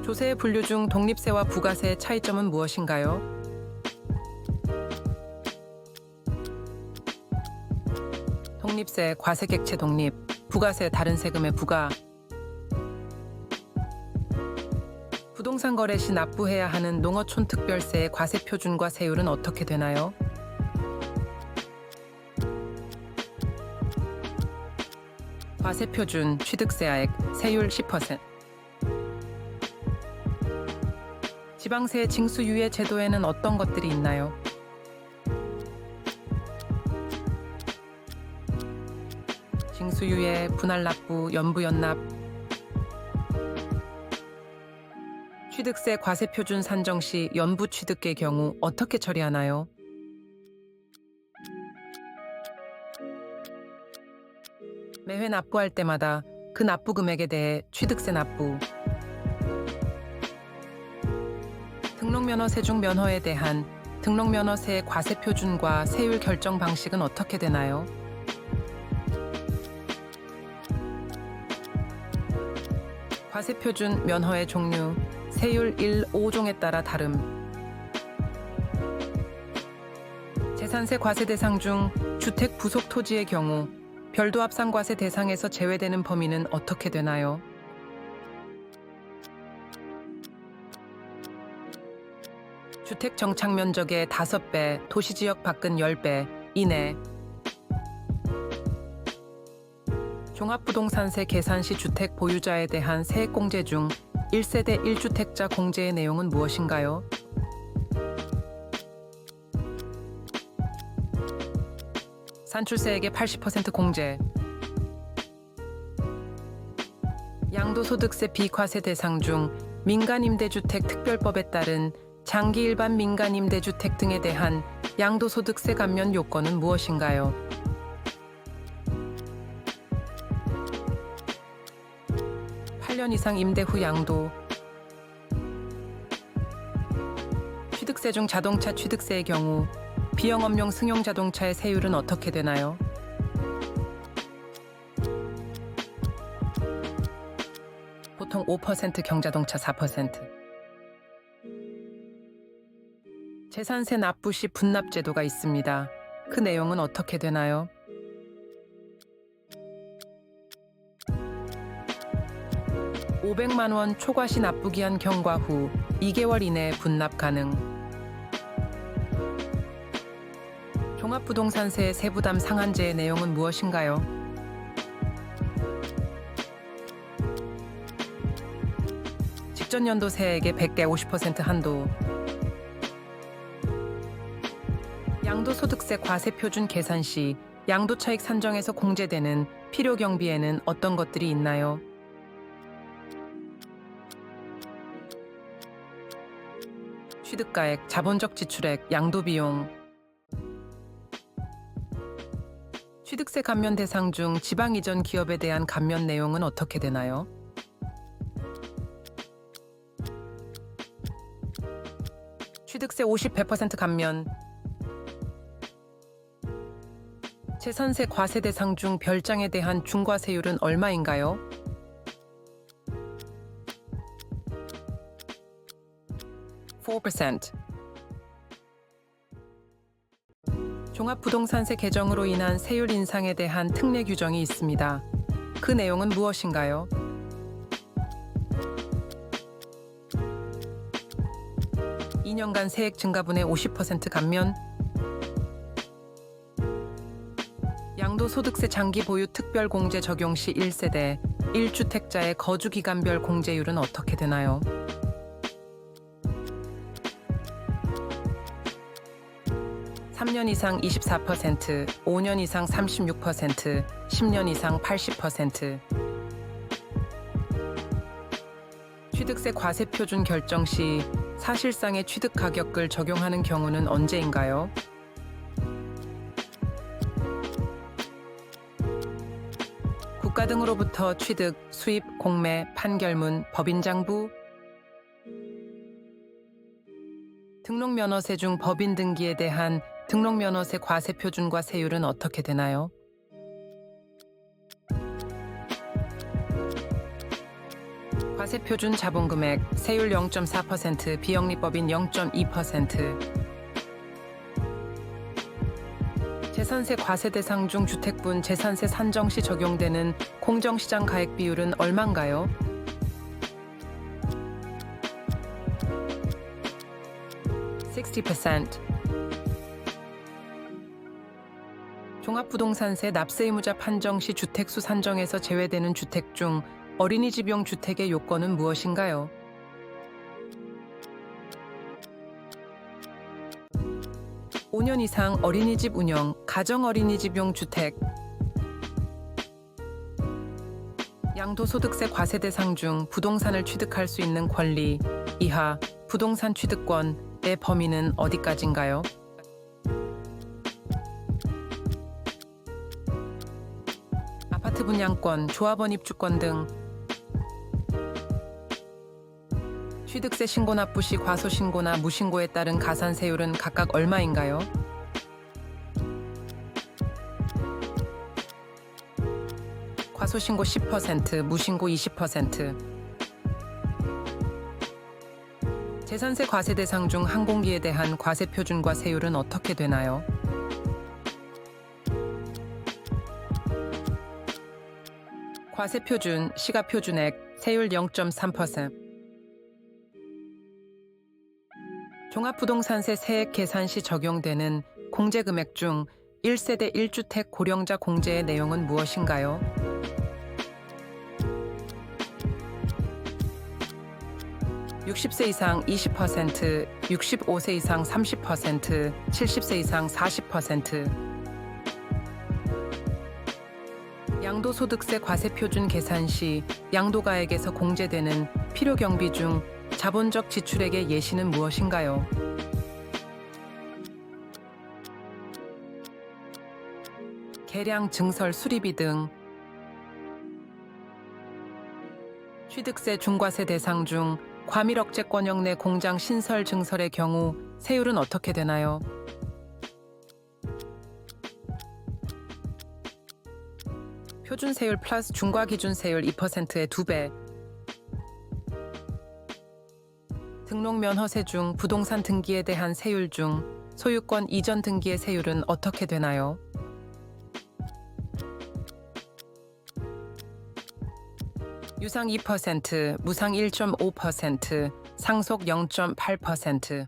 조세의 분류 중 독립세와 부가세의 차이점은 무엇인가요? 독립세, 과세객체 독립, 부가세, 다른 세금의 부과. 부동산 거래 시 납부해야 하는 농어촌 특별세의 과세 표준과 세율은 어떻게 되나요? 과세 표준, 취득세액, 세율 10%. 지방세 징수유예 제도에는 어떤 것들이 있나요? 징수유예, 분할납부, 연부연납. 취득세 과세 표준 산정 시 연부 취득의 경우 어떻게 처리하나요? 매회 납부할 때마다 그 납부 금액에 대해 취득세 납부. 등록면허세 중 면허에 대한 등록면허세의 과세 표준과 세율 결정 방식은 어떻게 되나요? 과세 표준 면허의 종류, 세율 1, 5종에 따라 다름. 재산세 과세 대상 중 주택 부속 토지의 경우 별도 합산과세 대상에서 제외되는 범위는 어떻게 되나요? 주택 정착 면적의 5배, 도시지역 밖은 10배 이내. 종합부동산세 계산 시 주택 보유자에 대한 세액공제 중 1세대 1주택자 공제의 내용은 무엇인가요? 산출세액의 80% 공제. 양도소득세 비과세 대상 중 민간임대주택 특별법에 따른 장기 일반 민간임대주택 등에 대한 양도소득세 감면 요건은 무엇인가요? (8년) 이상 임대 후 양도. 취득세 중 자동차 취득세의 경우 비영업용 승용 자동차의 세율은 어떻게 되나요? 보통 5%, 경자동차 4%. 재산세 납부 시 분납 제도가 있습니다. 그 내용은 어떻게 되나요? (500만 원) 초과시 납부기한 경과 후 2개월 이내에 분납 가능. 종합부동산세의 세부담 상한제의 내용은 무엇인가요? 직전 연도 세액의 100개 50% 한도. 양도소득세 과세 표준 계산 시 양도차익 산정에서 공제되는 필요 경비에는 어떤 것들이 있나요? 취득가액, 자본적 지출액, 양도비용. 취득세 감면 대상 중 지방 이전 기업에 대한 감면 내용은 어떻게 되나요? 취득세 50, 100% 감면. 재산세 과세 대상 중 별장에 대한 중과세율은 얼마인가요? (4%) 종합부동산세 개정으로 인한 세율 인상에 대한 특례 규정이 있습니다. 그 내용은 무엇인가요? (2년간) 세액 증가분의 50% 감면. 양도소득세 장기 보유 특별공제 적용 시 1세대 1주택자의 거주기간별 공제율은 어떻게 되나요? (3년) 이상 24%, (5년) 이상 36%, (10년) 이상 80%. 취득세 과세 표준 결정 시 사실상의 취득 가격을 적용하는 경우는 언제인가요? 국가 등으로부터 취득, 수입, 공매, 판결문, 법인장부. 등록면허세 중 법인 등기에 대한 등록면허세 과세 표준과 세율은 어떻게 되나요? 과세표준 자본금액 세율 0.4%, 비영리법인 0.2%. 재산세 과세 대상 중 주택분 재산세 산정 시 적용되는 공정시장 가액 비율은 얼마인가요? (60%) 종합부동산세 납세 의무자 판정 시 주택수 산정에서 제외되는 주택 중 어린이집용 주택의 요건은 무엇인가요? 5년 이상 어린이집 운영, 가정어린이집용 주택. 양도소득세 과세 대상 중 부동산을 취득할 수 있는 권리 이하 부동산 취득권의 범위는 어디까지인가요? 아파트 분양권, 조합원 입주권 등. 취득세 신고 납부 시 과소신고나 무신고에 따른 가산세율은 각각 얼마인가요? 과소신고 10%, 무신고 20%. 재산세 과세 대상 중 항공기에 대한 과세 표준과 세율은 어떻게 되나요? 과세 표준, 시가 표준액, 세율 0.3%. 종합부동산세 세액 계산 시 적용되는 공제금액 중 1세대 1주택 고령자 공제의 내용은 무엇인가요? (60세) 이상 20%, 65세 이상 30%, 70세 이상 40%. 양도소득세 과세표준 계산 시 양도가액에서 공제되는 필요경비 중 자본적 지출액의 예시는 무엇인가요? 계량, 증설, 수리비 등. 취득세 중과세 대상 중 과밀억제권역 내 공장 신설 증설의 경우 세율은 어떻게 되나요? 표준세율 플러스 중과기준세율 2%의 2배. 등록면허세 중 부동산 등기에 대한 세율 중 소유권 이전 등기의 세율은 어떻게 되나요? 유상 2%, 무상 1.5%, 상속 0.8%.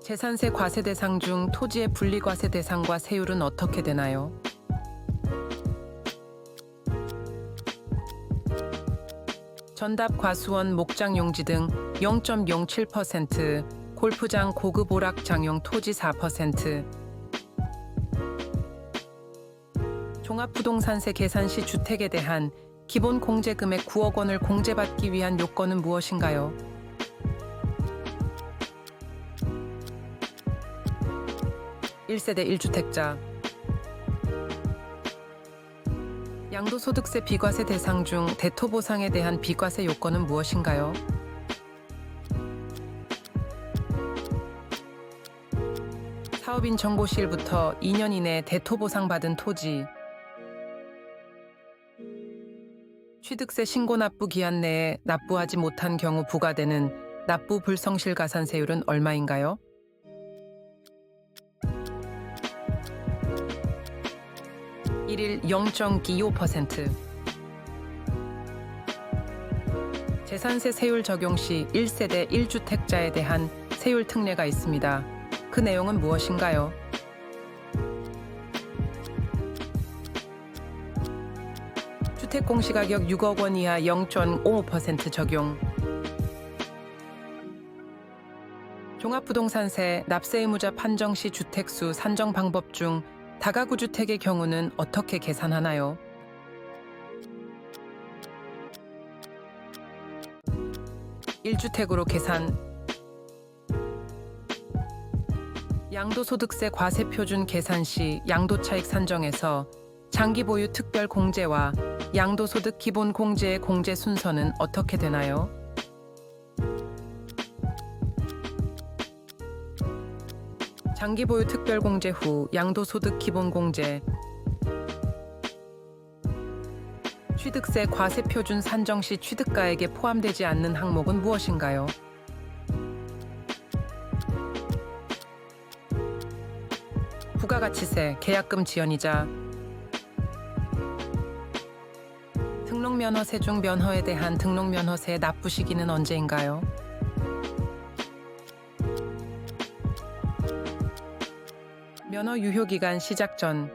재산세 과세 대상 중 토지의 분리과세 대상과 세율은 어떻게 되나요? 전답 과수원 목장 용지 등 0.07%, 골프장 고급 오락장용 토지 4%. 종합부동산세 계산 시 주택에 대한 기본 공제 금액 9억 원을 공제받기 위한 요건은 무엇인가요? (1세대 1주택자) 양도소득세 비과세 대상 중 대토보상에 대한 비과세 요건은 무엇인가요? 사업인 정보시일부터 2년 이내 대토보상 받은 토지. 취득세 신고 납부 기한 내에 납부하지 못한 경우 부과되는 납부 불성실 가산세율은 얼마인가요? 일일 0.25%. 재산세 세율 적용 시 1세대 1주택자에 대한 세율 특례가 있습니다. 그 내용은 무엇인가요? 주택 공시가격 6억 원 이하 0.55% 적용. 종합부동산세 납세 의무자 판정 시 주택수 산정 방법 중 다가구 주택의 경우는 어떻게 계산하나요? (1주택으로) 계산. 양도소득세 과세표준 계산 시 양도차익 산정에서 장기보유 특별 공제와 양도소득 기본 공제의 공제 순서는 어떻게 되나요? 장기보유 특별공제 후 양도소득 기본공제. 취득세 과세 표준 산정 시 취득가액에 포함되지 않는 항목은 무엇인가요? 부가가치세, 계약금 지연이자, 등록면허세 중 면허에 대한 등록면허세 납부 시기는 언제인가요? 면허 유효기간 시작 전.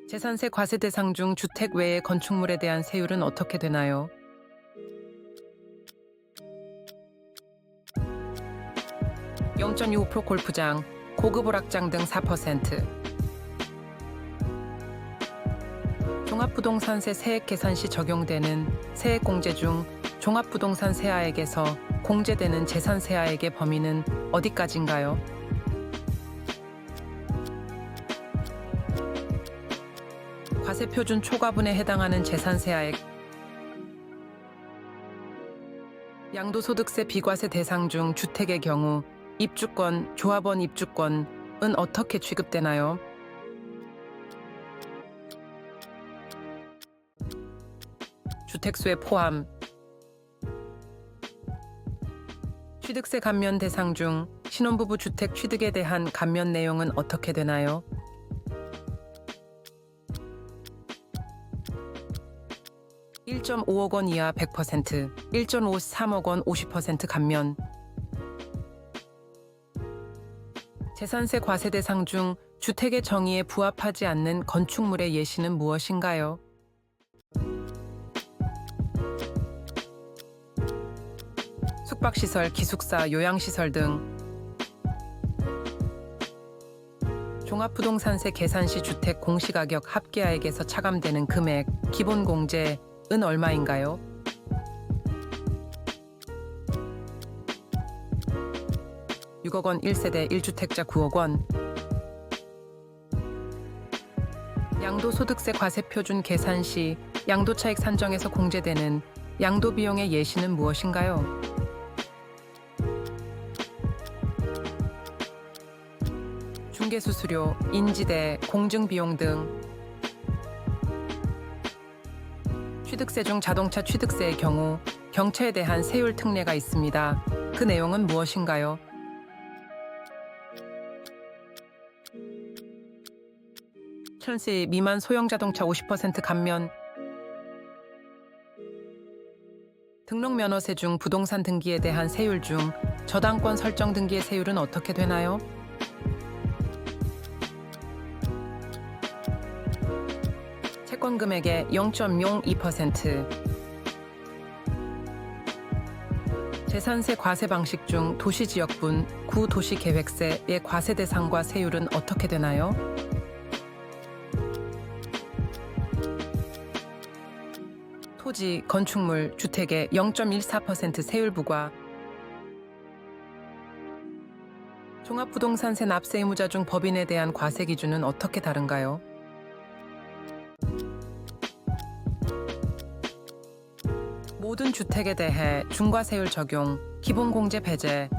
재산세 과세 대상 중 주택 외의 건축물에 대한 세율은 어떻게 되나요? (0.25% 골프장, 고급 오락장 등 4%) 종합부동산세 세액 계산 시 적용되는 세액공제 중 종합부동산 세하액에서 공제되는 재산세하액의 범위는 어디까지인가요? 과세표준 초과분에 해당하는 재산세하액. 양도소득세 비과세 대상 중 주택의 경우 입주권, 조합원 입주권은 어떻게 취급되나요? 주택수에 포함. 취득세 감면 대상 중 신혼부부 주택 취득에 대한 감면 내용은 어떻게 되나요? (1.5억 원) 이하 100%, 1.53억 원 50% 감면. 재산세 과세 대상 중 주택의 정의에 부합하지 않는 건축물의 예시는 무엇인가요? 숙박시설, 기숙사, 요양시설 등. 종합부동산세 계산 시 주택 공시가격 합계하액에서 차감되는 금액, 기본공제은 얼마인가요? (6억 원) 1세대 1주택자 (9억 원). 양도소득세 과세표준 계산 시 양도차익 산정에서 공제되는 양도비용의 예시는 무엇인가요? 중개수수료, 인지대, 공증비용 등. 취득세 중 자동차 취득세의 경우 경차에 대한 세율 특례가 있습니다. 그 내용은 무엇인가요? 천세 미만 소형 자동차 50% 감면. 등록면허세 중 부동산 등기에 대한 세율 중 저당권 설정 등기의 세율은 어떻게 되나요? 채권 금액의 0.02%. 재산세 과세 방식 중 도시지역분, 구도시계획세의 과세 대상과 세율은 어떻게 되나요? 토지, 건축물, 주택의 0.14% 세율 부과. 종합부동산세 납세 의무자 중 법인에 대한 과세 기준은 어떻게 다른가요? 모든 주택에 대해 중과세율 적용, 기본공제 배제.